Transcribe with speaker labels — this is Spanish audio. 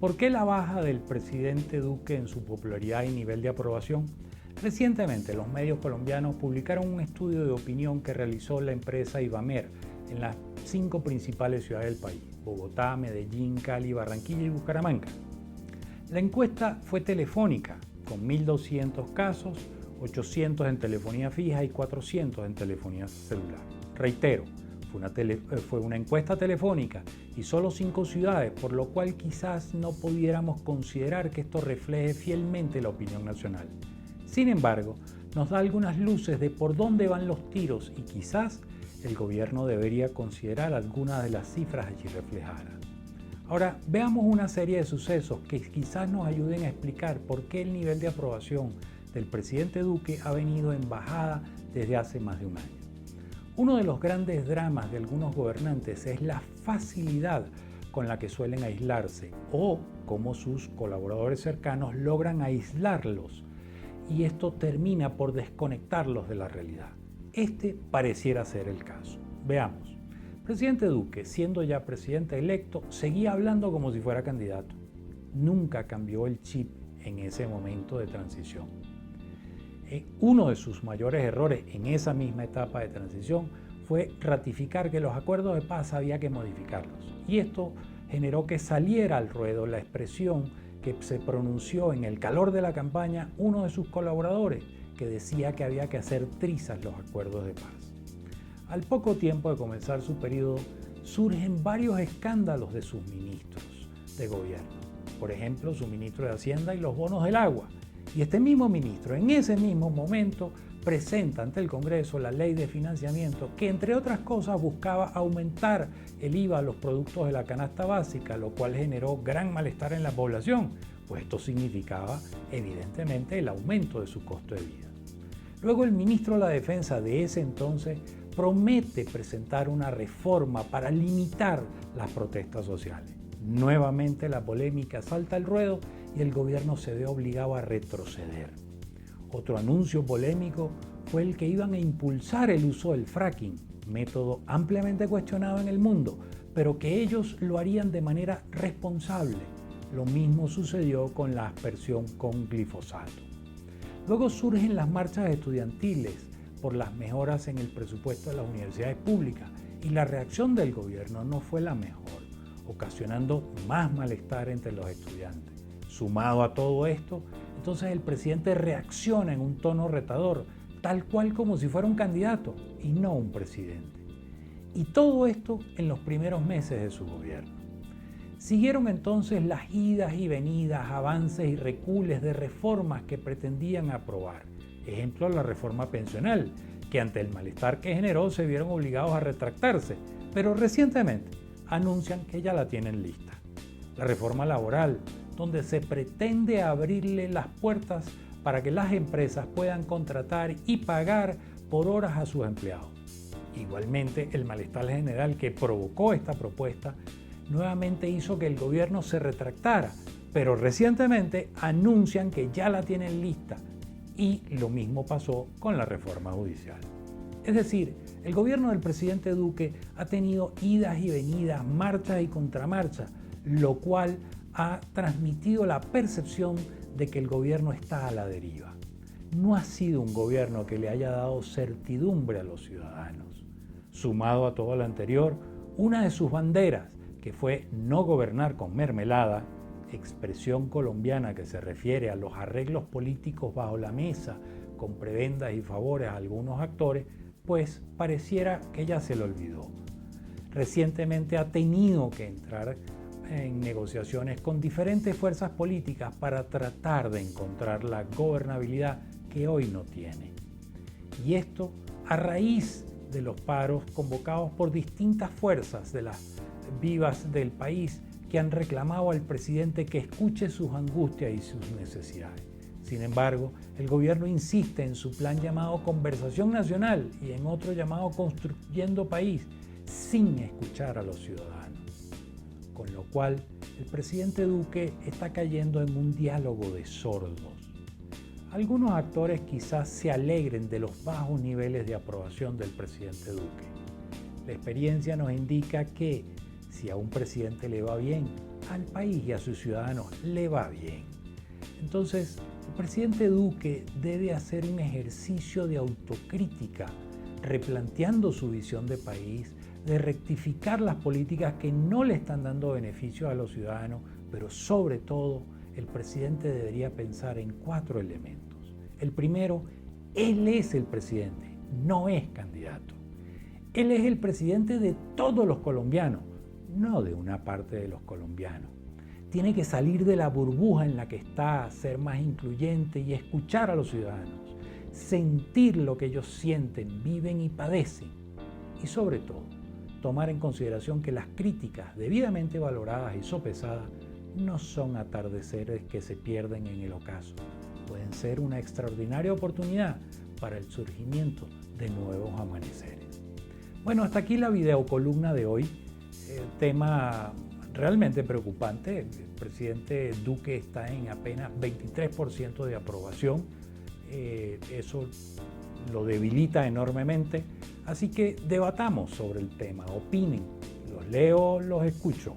Speaker 1: ¿Por qué la baja del presidente Duque en su popularidad y nivel de aprobación? Recientemente los medios colombianos publicaron un estudio de opinión que realizó la empresa Ibamer en las 5 principales ciudades del país: Bogotá, Medellín, Cali, Barranquilla y Bucaramanga. La encuesta fue telefónica, con 1.200 casos, 800 en telefonía fija y 400 en telefonía celular. Reitero, fue una encuesta telefónica y solo 5 ciudades, por lo cual quizás no pudiéramos considerar que esto refleje fielmente la opinión nacional. Sin embargo, nos da algunas luces de por dónde van los tiros y quizás el gobierno debería considerar algunas de las cifras allí reflejadas. Ahora, veamos una serie de sucesos que quizás nos ayuden a explicar por qué el nivel de aprobación del presidente Duque ha venido en bajada desde hace más de un año. Uno de los grandes dramas de algunos gobernantes es la facilidad con la que suelen aislarse o cómo sus colaboradores cercanos logran aislarlos y esto termina por desconectarlos de la realidad. Este pareciera ser el caso. Veamos. El presidente Duque, siendo ya presidente electo, seguía hablando como si fuera candidato. Nunca cambió el chip en ese momento de transición. Uno de sus mayores errores en esa misma etapa de transición fue ratificar que los acuerdos de paz había que modificarlos. Y esto generó que saliera al ruedo la expresión que se pronunció en el calor de la campaña uno de sus colaboradores, que decía que había que hacer trizas los acuerdos de paz. Al poco tiempo de comenzar su periodo, surgen varios escándalos de sus ministros de gobierno. Por ejemplo, su ministro de Hacienda y los bonos del agua. Y este mismo ministro, en ese mismo momento, presenta ante el Congreso la ley de financiamiento que, entre otras cosas, buscaba aumentar el IVA a los productos de la canasta básica, lo cual generó gran malestar en la población, pues esto significaba, evidentemente, el aumento de su costo de vida. Luego el ministro de la Defensa de ese entonces promete presentar una reforma para limitar las protestas sociales. Nuevamente la polémica salta al ruedo y el gobierno se ve obligado a retroceder. Otro anuncio polémico fue el que iban a impulsar el uso del fracking, método ampliamente cuestionado en el mundo, pero que ellos lo harían de manera responsable. Lo mismo sucedió con la aspersión con glifosato. Luego surgen las marchas estudiantiles por las mejoras en el presupuesto de las universidades públicas y la reacción del gobierno no fue la mejor, ocasionando más malestar entre los estudiantes. Sumado a todo esto, entonces el presidente reacciona en un tono retador, tal cual como si fuera un candidato y no un presidente. Y todo esto en los primeros meses de su gobierno. Siguieron entonces las idas y venidas, avances y recules de reformas que pretendían aprobar. Ejemplo, la reforma pensional, que ante el malestar que generó se vieron obligados a retractarse, pero recientemente anuncian que ya la tienen lista. La reforma laboral, donde se pretende abrirle las puertas para que las empresas puedan contratar y pagar por horas a sus empleados. Igualmente, el malestar general que provocó esta propuesta nuevamente hizo que el gobierno se retractara, pero recientemente anuncian que ya la tienen lista y lo mismo pasó con la reforma judicial. Es decir, el gobierno del presidente Duque ha tenido idas y venidas, marchas y contramarchas, lo cual ha transmitido la percepción de que el gobierno está a la deriva. No ha sido un gobierno que le haya dado certidumbre a los ciudadanos. Sumado a todo lo anterior, una de sus banderas, que fue no gobernar con mermelada, expresión colombiana que se refiere a los arreglos políticos bajo la mesa con prebendas y favores a algunos actores, pues pareciera que ya se le olvidó. Recientemente ha tenido que entrar en negociaciones con diferentes fuerzas políticas para tratar de encontrar la gobernabilidad que hoy no tiene. Y esto a raíz de los paros convocados por distintas fuerzas de las vivas del país que han reclamado al presidente que escuche sus angustias y sus necesidades. Sin embargo, el gobierno insiste en su plan llamado Conversación Nacional y en otro llamado Construyendo País, sin escuchar a los ciudadanos. Con lo cual, el presidente Duque está cayendo en un diálogo de sordos. Algunos actores quizás se alegren de los bajos niveles de aprobación del presidente Duque. La experiencia nos indica que Si a un presidente le va bien, al país y a sus ciudadanos le va bien. Entonces, el presidente Duque debe hacer un ejercicio de autocrítica, replanteando su visión de país, de rectificar las políticas que no le están dando beneficios a los ciudadanos, pero sobre todo, el presidente debería pensar en 4 elementos. El primero, él es el presidente, no es candidato. Él es el presidente de todos los colombianos, no de una parte de los colombianos. Tiene que salir de la burbuja en la que está, ser más incluyente y escuchar a los ciudadanos, sentir lo que ellos sienten, viven y padecen. Y sobre todo, tomar en consideración que las críticas debidamente valoradas y sopesadas no son atardeceres que se pierden en el ocaso. Pueden ser una extraordinaria oportunidad para el surgimiento de nuevos amaneceres. Bueno, hasta aquí la videocolumna de hoy. Tema realmente preocupante. El presidente Duque está en apenas 23% de aprobación. Eso lo debilita enormemente. Así que debatamos sobre el tema, opinen. Los leo, los escucho.